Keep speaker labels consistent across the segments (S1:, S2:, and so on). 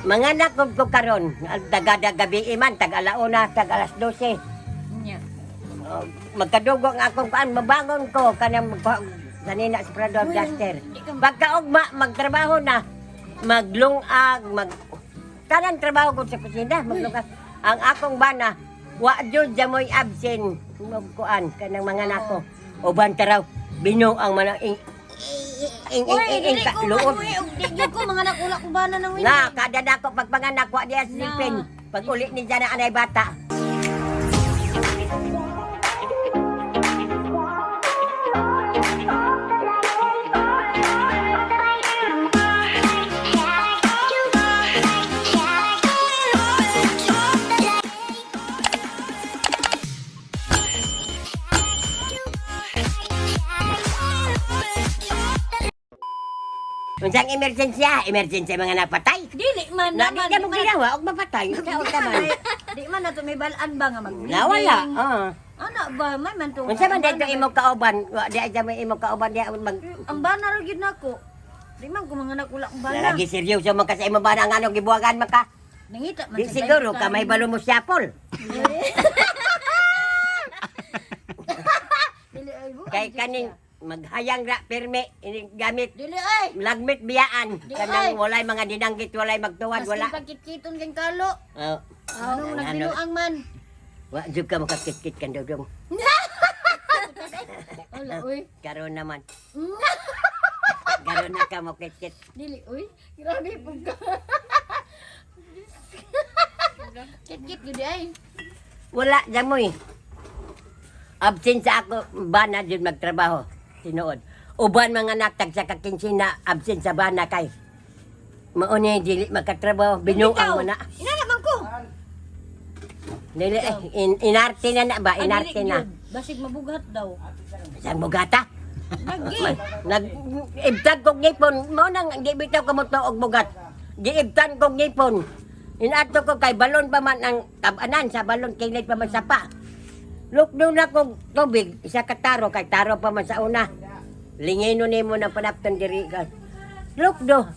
S1: Manganak ko karon, tagada gabi man, tag-alauna, tag-alas 12.
S2: Nya.
S1: Magkadugo ang akong kuan, mabangon ko kanang kanina sa Prado Blaster. Pagkaugma, magtrabaho na, maglungag, tanan trabaho ko sa kusina, maglungag. Ang akong bana, wa jud jamoy absent, magkuan kanang mga nako. Uban taraw, binong ang manang
S2: Dili ko
S1: luod.
S2: Dili ko mga nakula ko bana nang win.
S1: Na, kada dako pagpanganak wa diya silipin. Pag uli ni dyan ang anay bata. Unsang emergency mga napatay.
S2: Dili man
S1: Na
S2: naman.
S1: di mo ginawa og mapatay. Unsa ka man?
S2: Di man na to may balaan ba nga mag-bleeding.
S1: Nawala.
S2: Ana ba may man to.
S1: Unsa man dito imo kauban? Wa di aja mo imo kauban di mag
S2: Ang bana ra gyud nako. Di man ko mga nakula ang bana.
S1: lagi seryoso man kasi imo ba ang anong gibuwagan man ka?
S2: Nangita man
S1: Di
S2: sa
S1: siguro
S2: bayan
S1: ka may balo mo siyapol.
S2: Dili ay bu.
S1: Kay kaning maghayang ra permi gamit
S2: Dili ay.
S1: lagmit biyaan
S2: Di
S1: kanang
S2: ay.
S1: walay mga dinanggit walay magtuwad wala.
S2: Mas pagkitkiton kang kalo.
S1: Oh.
S2: Ano nagbinuang man.
S1: Wa jud ka makakitkit kan dodong.
S2: Wala uy.
S1: Karon naman. Karon na ka mo kitkit.
S2: Dili uy. Grabe po ka. Kit-kit gud ay.
S1: Wala jamoy. Absent sa ako bana jud magtrabaho. Tinuod. Uban mga naktag sa kakinsina absent sa bana kay. Mauni dili makatrabaho binuang mo na.
S2: Ina naman ko.
S1: Dili inarte na ba inarte na.
S2: Basig mabugat daw.
S1: Sang bugata.
S2: Lagi.
S1: Ibtag kong ngipon mo nang di bitaw ko mo og bugat. Giibtan kong ngipon. Inato ko kay balon pa man ang tabanan sa balon kay pa man sa pa. Lukdo na kong tubig, isa ka taro, kay taro pa man sa una. Lingino nimo na panapton diri ka. Lukdo,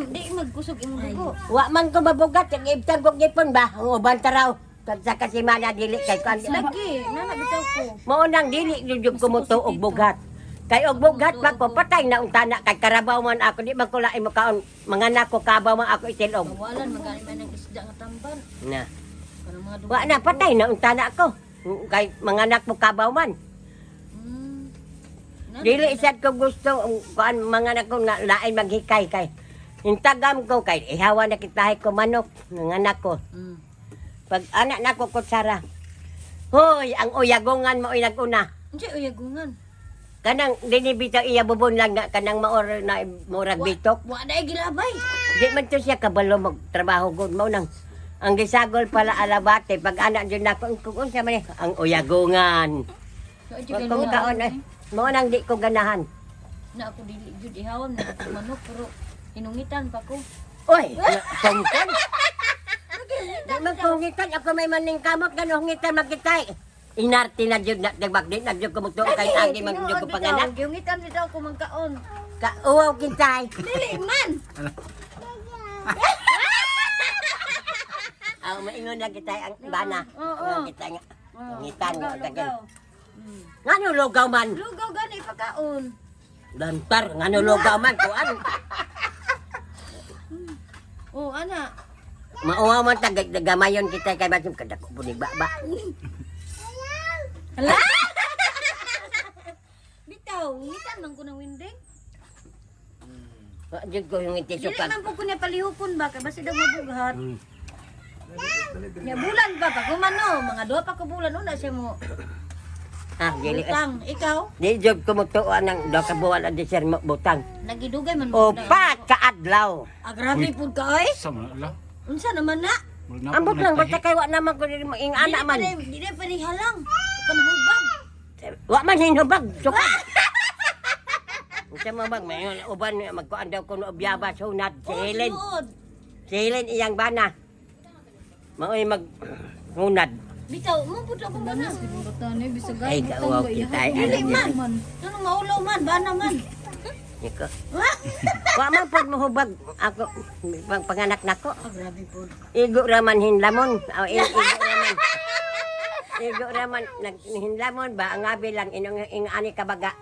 S2: Di magkusog imong dugo.
S1: wa man ko mabugat, ang ibtang kong gipon ba? Ang uban taraw, sa kasimana dili kay kan.
S2: Lagi, nana bitaw ko.
S1: Mao nang dili jud ko mo og bugat. Kay og bugat pa ko patay na untana kay karabaw man ako di man ko lain makaon mga nako kabaw man ako itilog.
S2: Kawalan magani man ng isda nga tamban.
S1: Na.
S2: Para mga dugo.
S1: Wa na patay na untana ko. Kay mga anak mo kabaw man.
S2: Hmm.
S1: Dili sad ko gusto kuan mga anak ko na lain maghikay kay intagam ko kay ihawa na kitahay ko manok ng anak ko.
S2: Hmm.
S1: Pag anak nako kutsara. Hoy, ang uyagongan mo inaguna.
S2: Unsa uyagungan?
S1: Kanang dinibitaw iya bubon lang na kanang maor na murag bitok.
S2: Wa dai gilabay.
S1: Di man to siya kabalo magtrabaho gud mao nang ang gisagol pala alabate pag anak jud nako kung unsa man ang uyagongan.
S2: So
S1: Wag kong kaon mao nang di ko ganahan.
S2: Na ako dili jud ihawam na ako manok pero hinungitan pa ko.
S1: Oy, tungkol. Di man kungitan ako may maning kamot ganong ngitan magkitay. Inarte na jud na dagbak di na jud ko mugtuo kay agi man jud ko panganak.
S2: Hinungitan bitaw ko magkaon.
S1: Kauwaw kintay.
S2: Dili man.
S1: Aw maingon na kitay ang bana.
S2: Oo.
S1: Kita nga. Ngitan nga
S2: Lugaw,
S1: gagan.
S2: lugaw.
S1: Ngano lugaw man?
S2: Lugaw gani pagkaon.
S1: Dantar ngano lugaw man kuan.
S2: Oh, ana.
S1: Mauwa man tagad gamayon kita kay basig kadako punig baba.
S2: Hala. Bitaw, ngitan man ko ng winding.
S1: Wa jud ko yung iti
S2: Dili
S1: sukag.
S2: man po ko niya palihupon ba kay basi daw mabugat. Nya bulan pa pa kumano, mga duha pa ka bulan una siya mo.
S1: Ah, dili.
S2: Butang, ikaw
S1: Di jud ko mugtuo nang do ka buwan ang deser mo butang.
S2: nagidugay man mo.
S1: Upat ka adlaw.
S2: Grabe pud ka ay.
S3: Sama lang.
S2: Unsa naman na?
S1: Ambot lang basta kay wa naman ko ing anak man.
S2: Dili pa rin halang. Panahubag.
S1: Wa man hinubag. Sukad. Unsa mo bag may uban magkuan daw kuno biyaba sunat si Helen.
S2: Suod.
S1: Si Helen iyang bana. Maoy mag hunad.
S2: Bitaw, mo pud ako ba na?
S1: Ay, kawaw kita ay
S2: Dili
S1: alam
S2: man.
S1: niya.
S2: Ano maulaw man, bana man.
S1: Iko. Wa man pod mohubag ako panganak nako.
S2: Oh, grabe po.
S1: Igo raman hinlamon. Igo raman. Igo raman hinlamon ba ang abi lang inong ani kabaga.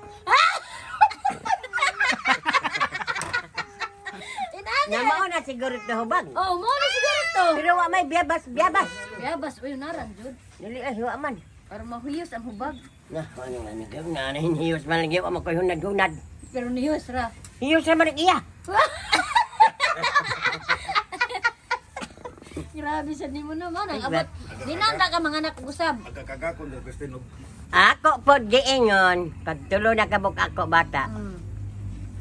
S1: Namao na siguro to hubag.
S2: Oh, mo na siguro to.
S1: Pero wa may biyabas.
S2: Yabas, uy, naran, Jud.
S1: Dili ay wa man.
S2: Para mahuyos ang hubag.
S1: Nah, ano nga ni gaw na hinhiyos man lagi wa makoy hunad-hunad.
S2: Pero nihuyos ra.
S1: Hiyos ra man iya.
S2: Grabe sa nimo naman. Ang abot. Dinanda ka mga anak usab.
S3: Agkakagakon na Kristinog.
S1: Ako pod giingon pag tulo na kabuk ako bata.
S2: Mm.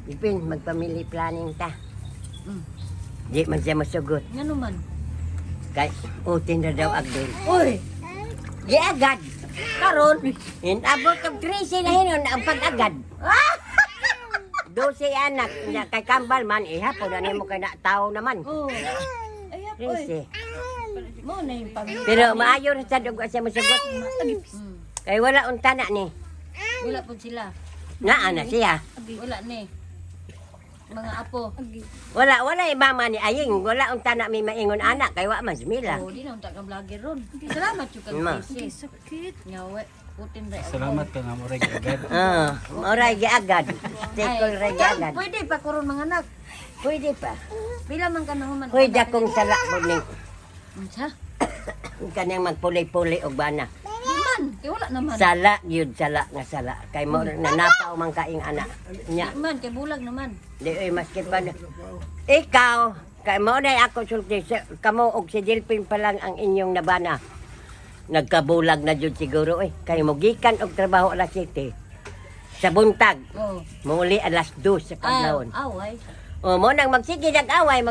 S1: Ipin magpamili planning ta.
S2: Mm.
S1: Di man siya masugot.
S2: Ngano man?
S1: Kay utin na daw agdol.
S2: Uy,
S1: Di agad.
S2: karon.
S1: Inabot og 13 na hinon ang pag-agad. 12 anak na kay kambal man ihapon na nimo kay na tao naman.
S2: Oh. Ayap, uy.
S1: 13.
S2: Mo na yung pamilya.
S1: Pero maayo ra sa dugo siya masugot.
S2: Mm.
S1: Kay wala unta na ni.
S2: Wala po sila.
S1: Naa na siya.
S2: Wala ni. Mga apo.
S1: Wala mama ni Aying. Wala unta na may maingon anak kay wa man sumila.
S2: Oh, di na unta ka vlogger ron. Salamat yung
S1: Ma.
S2: kag sakit. Nyawe. Putin ra.
S3: Salamat ka nga mo rin agad.
S1: Oray giagad. Tikol ra giagad.
S2: Pwede pa kuron mga anak.
S1: Pwede pa.
S2: Pila man ka nahuman.
S1: Pwede akong sala mo ni
S2: Unsa?
S1: kanang magpuli-puli og bana.
S2: Di man. Kay wala naman.
S1: Sala yun sala nga sala. Kay mo nanapaw man kaing anak. Nya.
S2: Di man. Kay bulag naman.
S1: Di ay maski pa na. Ikaw, kay mo na ako sulti, kamo og si Dilpin pa lang ang inyong nabana. Nagkabulag na jud siguro kay mo gikan og trabaho alas 7. Sa buntag,
S2: Oh.
S1: muli alas 2 sa kadlawon.
S2: Away.
S1: O mo nang magsige nag-away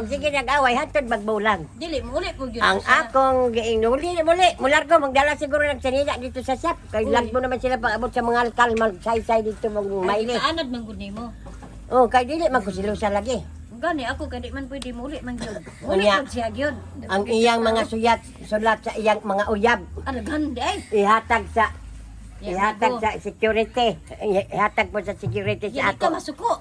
S1: hatod magbulag.
S2: Dili mo ulit po yun.
S1: Ang akong giinguli mulargo magdala siguro nagsanina dito sa shop. Kay lagbo naman sila pag abot sa mga alkal magsay-say dito mag maili.
S2: Kaanad man gud nimo.
S1: Oh, kay dili man ko silusa lagi.
S2: Gani ako kadi man pwede mo ulit man gyud.
S1: Unya.
S2: Ulit siya gyud.
S1: Ang iyang mga sulat sa iyang mga uyab
S2: Alaghan di ay.
S1: ihatag sa
S2: Yan,
S1: ihatag
S2: ako.
S1: sa security. Ihatag po sa security
S2: Dili
S1: sa
S2: ka
S1: ako.
S2: masuko.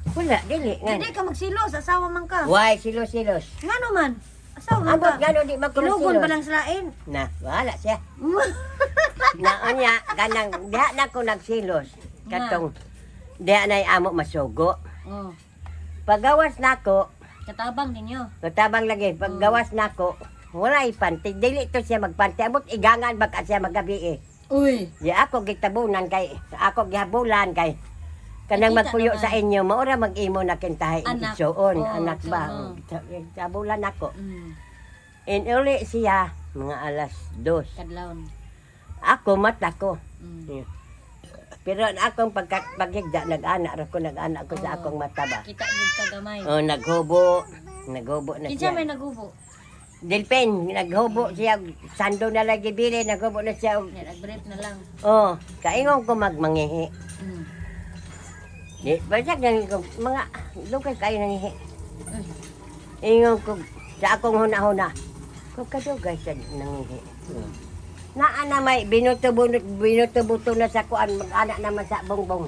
S1: Wala, dili nga.
S2: Dili ka magsilos, asawa man ka.
S1: Why silos-silos?
S2: Ngano man? Asawa man
S1: Ambot
S2: ka.
S1: gano di magkulo
S2: Tulugon pa lang sa lain.
S1: Na, wala siya. Naonya kanang diha na ko nagsilos. Katong diha na amo masugo.
S2: Oh,
S1: Paggawas nako,
S2: katabang ninyo.
S1: katabang lagi paggawas nako, wala ipanti. Dili to siya magpanti. Abot igangan baka siya magabi
S2: Uy.
S1: Di ako gitabunan kay ako gihabulan kay kanang
S2: Nakita
S1: magpuyo
S2: naman.
S1: sa inyo maura mag-imo na kintahay
S2: Anak.
S1: igsoon
S2: Oo,
S1: anak ba
S2: oo.
S1: tabulan ako
S2: Mm,
S1: inuli siya mga alas 2
S2: kadlawon.
S1: ako mata ko
S2: Mm.
S1: pero ang akong paghigda nag-ana ko sa
S2: Oo.
S1: akong mata ba
S2: Kita gud ka gamay.
S1: naghubo na
S2: Kinsa
S1: siya
S2: may nagubo?
S1: Dilpen naghubo siya sando na lagi bili naghubo na siya
S2: Yan, nag-brief na lang.
S1: kaingon ko magmangihi
S2: Mm.
S1: di basag nang ko mga lukay kayo nangihi
S2: Uy.
S1: ingon ko sa akong huna-huna ko kadugay sa nangihi naa na may binuto-buto na sa kuan mag-anak naman sa bongbong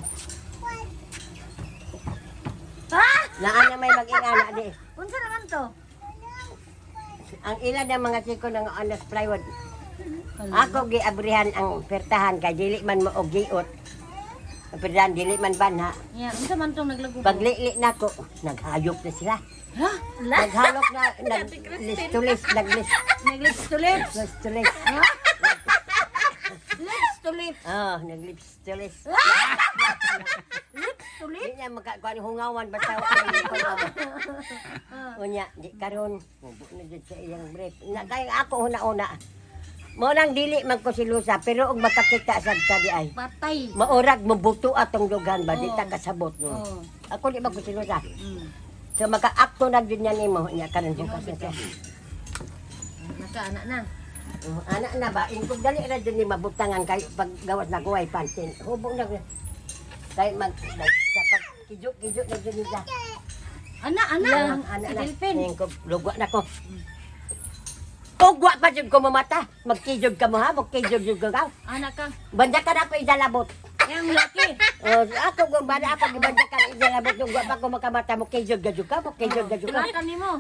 S1: naa na may mag-ingana di
S2: Unsa naman to?
S1: ang ilan ng mga siko ng honest plywood ako giabrihan ang pertahan kay dili man mo og giot pertahan dili man banha
S2: Ya, unsa man tong naglagubo?
S1: paglili nako naghayop na sila
S2: Ha? La?
S1: naghalok na nag-listulis
S2: Naglips to lips.
S1: nag-listulis
S2: Ha? Lips to lips.
S1: naglistulis
S2: Lips to
S1: di
S2: lips.
S1: na makakuan hungawan basta wala yung hungawan unya di karon mubo na jud sa iyang brief na kay ako una-una mo nang dili man ko silusa pero og makakita sad ta di ay
S2: Patay.
S1: maurag mabuto atong dugan ba di
S2: Oo.
S1: ta kasabot no
S2: Oh.
S1: ako di ba ko silusa
S2: Mm.
S1: so maka-akto na jud niya nimo nya karon bukas na siya
S2: Naka-anak na.
S1: anak na ba ingkog dali ra jud ni mabutangan kay paggawas na kuway pantin hubog na kay sa pagkijuk-kijuk na jud niya
S2: Anak.
S1: anak
S2: Si
S1: na
S2: Delphin.
S1: ingkog lugwa na ko Ugwa pa jud ko mamata magkijog ka mo ha magkijog jud ka
S2: Anak ka.
S1: banda ka na ko isalabot
S2: Yang laki.
S1: Oh, ako kung bala ako gibandakan ilalabot ng guwapa ko makamata mo kay Jod Gajuka mo kay Jod Gajuka.
S2: Kuratan nimo.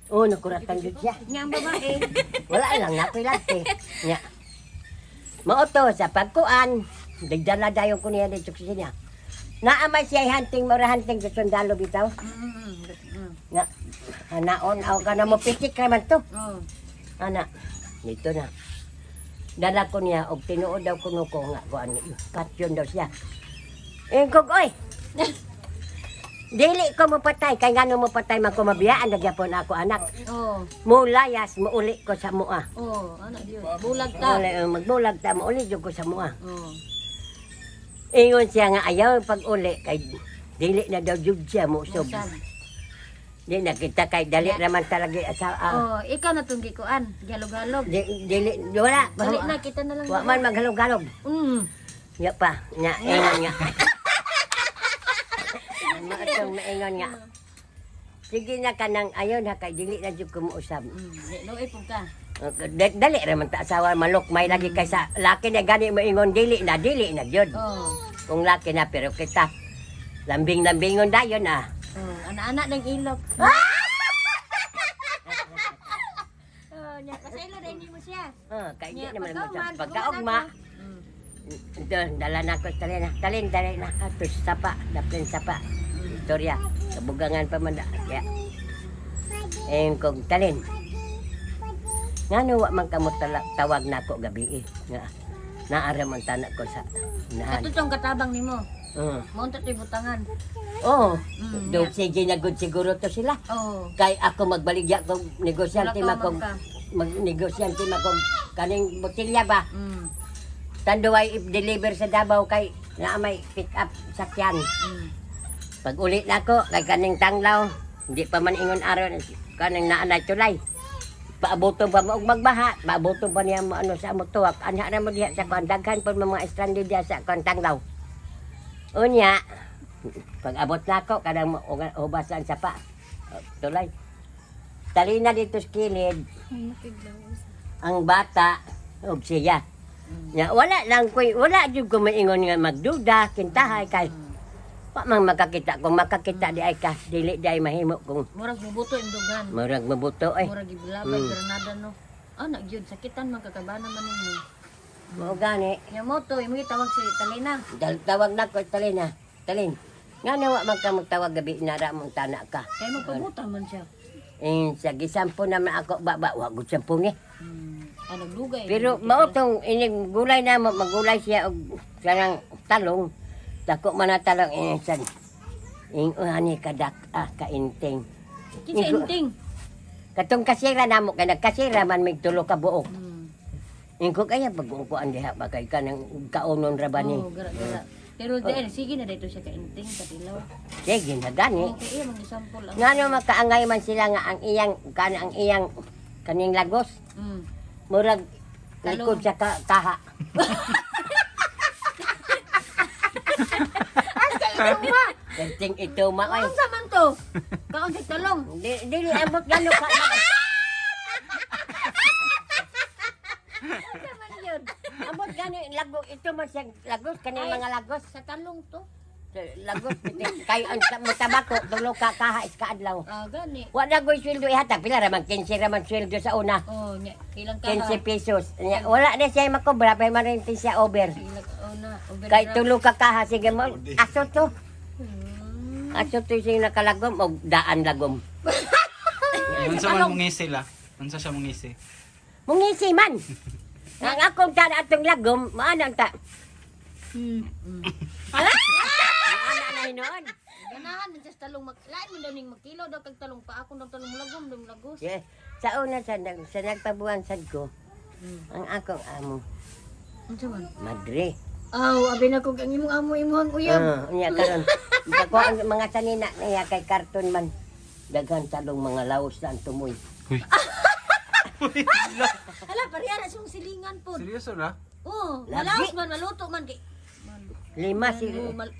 S1: Oh, nakuratan jud siya.
S2: Yang babae.
S1: Wala lang napilante. Nya. Mauto sa pagkuan, dagdala dayon ko niya dito sa niya. Naamay siya hunting mura hunting sa sundalo bitaw. Nga. Hanaon aw ka na mo pitik naman to.
S2: Oh.
S1: Ana, dito na. Dala ko niya og tinuod daw kuno ko nga kuan katyon daw siya. Kog oy. Dili ko mo patay kay ngano mo patay man ko mabiyaan nagyapon ako anak.
S2: Oh.
S1: Mulayas mo uli ko sa mua.
S2: Oh, anak Dios. Bulag ta.
S1: Magbulag ta mo uli jud ko sa mua.
S2: Oh.
S1: Ingon siya nga ayaw pag uli kay dili na daw jud siya mo sob.
S2: Usab.
S1: Di na kita kay dali naman talaga sa
S2: Oh, ikaw na tong gikuan. Galog-galog.
S1: dili wala.
S2: Dali na kita na lang.
S1: Wa man maghalog-halog. Ya pa, nya ingon nga. Matong maingon nga. Sige na kanang ayaw na kay dili na jud ko mo usab.
S2: No ipog ka.
S1: Dali raman ta asawa malok may lagi kay sa laki na gani mo ingon dili na jud.
S2: Oh.
S1: Kung laki na pero kita lambing-lambingon dayon ah.
S2: Oh, anak-anak ng ilog. Oh, nya kasaylo rin mo siya.
S1: Kay di
S2: Nya,
S1: naman
S2: pagkaugma,
S1: mo pagkaugma. Ito, dala na ko talin na atos sapa, daplin sapa. Istorya, kabugangan pa man da. Ya. Kog talin. Ngano wa man kamo tawag nako gabi nga. Naara man tanak ko sa unahan.
S2: Kato tong katabang nimo. Mo ta butangan.
S1: Oh,
S2: Mm,
S1: do sige na good siguro to sila.
S2: Oh.
S1: Kay ako magbaligya kog negosyante
S2: Wala ka,
S1: makog
S2: man
S1: magnegosyante makog kaning botilya ba.
S2: Mm.
S1: Tanduay i-deliver sa Davao kay na may pick up sakyan. Pag ulit na ko kay kaning tanglaw, hindi pa man ingon aron kaning naanay tulay. Paabuton pa mo og magbaha, paabuton pa niya mo ano sa mo tuwak. Anya na mo diha sa kon daghan pud mga stranded diha sa kon tanglaw. Unya, pag abot na ko kadang hubasan sa pa. Tulay. Talina dito sa kilid. Ang bata og siya. Ya, wala lang ko, wala jud ko maingon nga magduda, kintahay kay pa mang makakita kung makakita di ay ka dili di ay mahimo kung
S2: Murag bubuto imdugan.
S1: murag mabuto ay.
S2: Murag gibilabay granada no. Anak gyud sakitan man kakabana man nimo.
S1: Mao gani.
S2: Nya mo to imo tawag si Talina.
S1: Tawag na ko Talina. Talin. Nga nawa man ka magtawag gabi inara mong tana ka.
S2: Kay mo pabutan man siya.
S1: Sa gisampo naman ako baba wa gud sampung
S2: Anak dugay.
S1: Pero mao tong inig gulay na mo magulay siya og kanang talong. Dako man na talong insan. Ani kadak kainting.
S2: Kinsa inting.
S1: Katong kasira namo kay nagkasira man mig tulo ka buok. Ingko kaya pag-upuan diha ba kay kanang kaunon ra ba ni.
S2: Oh, gara-gara. Pero dahil sige na dito siya kainting sa tilaw.
S1: Sige na gani.
S2: Kay iya man example ang.
S1: Ngano makaangay man sila nga ang iyang kaning lagos. Murag likod sa kaha. Kenting ito maoy.
S2: Ano sa man to? Kaon sa talong.
S1: Dili ambot gano ka.
S2: Ano man yun?
S1: Ambot gano lagos ito man siya lagos kaning mga lagos.
S2: Sa talong to.
S1: Lagos kay ang tabako tulo ka kaha iska adlaw.
S2: Gani.
S1: Wa na goy sweldo ihatag pila ra man 15 ra man sweldo sa una.
S2: Oh, nya ilang ka?
S1: 15 pesos. Wala na siya makobra pa man rin siya over.
S2: Ilang na.
S1: Kay tulo ka kaha sige mo aso to. Aso to sing nakalagom og daan lagom.
S3: Unsa man mungisi la? Unsa siya mungisi?
S1: Mungisi man. Ang akong tan atong lagom maanang ta. Ala na hinon.
S2: Ganahan din sa talong lain mo daw ning magkilo daw kag talong pa ako daw talong lagom daw lagos.
S1: Yeah. Sa una sa nagpabuhan sad ko. Ang akong amo
S2: Unsa man?
S1: madre.
S2: Aw, abi na kog ang imong amo imong uyab.
S1: Unya karon. Dako ang mga sanina niya kay karton man. Daghan talong mga laos na ang tumoy.
S3: Uy.
S2: Hala, pareha na siyang silingan po.
S3: Seryoso na?
S2: Oh,
S1: Lagi.
S2: malaos man maluto man kay.
S1: Lima si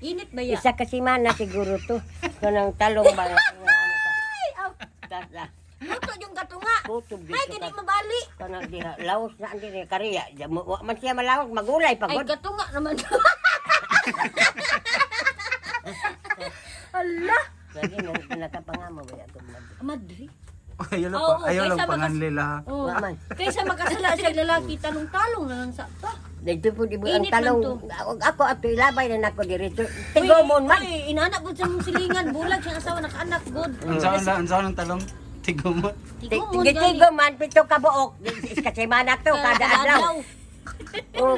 S2: Init ba ya?
S1: isa ka semana siguro to. Kanang talong ba nga ano ka.
S2: Aw,
S1: Tasa.
S2: luto yung katunga.
S1: Kutub
S2: Ay,
S1: dito
S2: kini
S1: ka.
S2: mabali.
S1: Kanang diha laos na andi ni kariya. Wa man siya malawag magulay
S2: Ay,
S1: pagod.
S2: katunga naman. Madri.
S3: Ayaw lang
S2: Oo,
S3: pa. Ayaw lang
S2: kaysa
S3: panganlila.
S2: Oh.
S1: Wa man.
S2: Kaysa makasala siya lalaki, talong-talong na lang sa pa.
S1: Dito po di ang
S2: Init
S1: talong.
S2: man
S1: Ako ato ilabay na nako dirito. Tigomon man.
S2: Uy, inanak po sa mong silingan, bulag siyang asawa, naka-anak, good.
S3: Unsaon ng talong? Tigumot.
S2: Tigumon
S1: Gitigo man pito ka buok. Kasi manak to kada adlaw. Oh,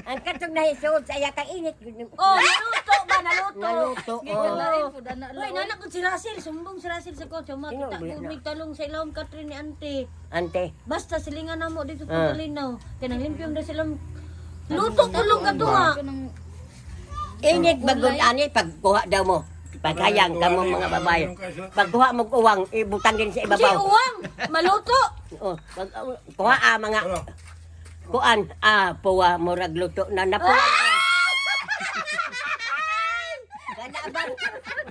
S1: ang katong nahisuod sa iya kay init.
S2: Oh, naluto ba? Naluto.
S1: Naluto,
S2: Ganyan
S1: oh.
S2: na rin po, Uy, nanak ko si Russell. Sumbong si Russell sa kotse. Makita
S1: Sino,
S2: ko may talong sa ilawang Catherine ni Ante.
S1: Ante.
S2: Basta silingan na mo dito
S1: Ah.
S2: sa Talinaw. Kaya naglimpyong na silang luto tulong ka to nga.
S1: Init bagod ani pagkuha daw mo. Paghayang kamo mga babae. Pagkuha mo uwang ibutang din sa
S2: Si
S1: ibabaw.
S2: Uwang, maluto.
S1: Oh, kuha mga kuan puwa murag luto na napuwa.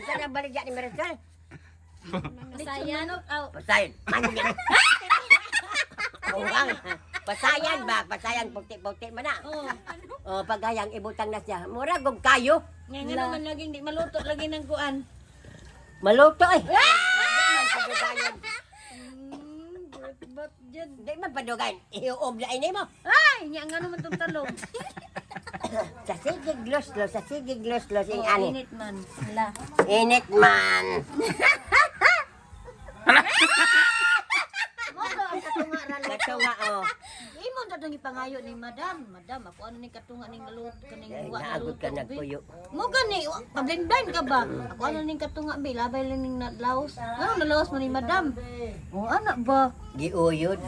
S1: Kana balik ni Marisol.
S2: Masayan.
S1: Pasayan. Manigin. Uwang. Pasayan ba? Pasayan puti-puti man na. Oh, paghayang ibutang na siya. Murag og kayo.
S2: Ngayon naman laging di maluto lagi ng kuan.
S1: Maluto eh.
S2: Ba't dyan?
S1: Di man padugan. Iuob na ini mo.
S2: Ay, niya nga naman itong talong.
S1: Sa sige glos-glos, sa sige glos-glos ing ani.
S2: Init man. Hala.
S1: Init man.
S2: Moto ang katunga ra luto.
S1: Katunga oh.
S2: Imo na dang ipangayo ni Madam. Madam, ako ano ni katunga ning maluto kaning
S1: Ay,
S2: wa
S1: naagod
S2: naluto.
S1: ka nagpuyo.
S2: Mo gani, pablind ka ba? Ako ano ning katunga be, labay lang ning nadlaos. Ano nalaos mo ni Madam? O anak ba?
S1: Giuyod.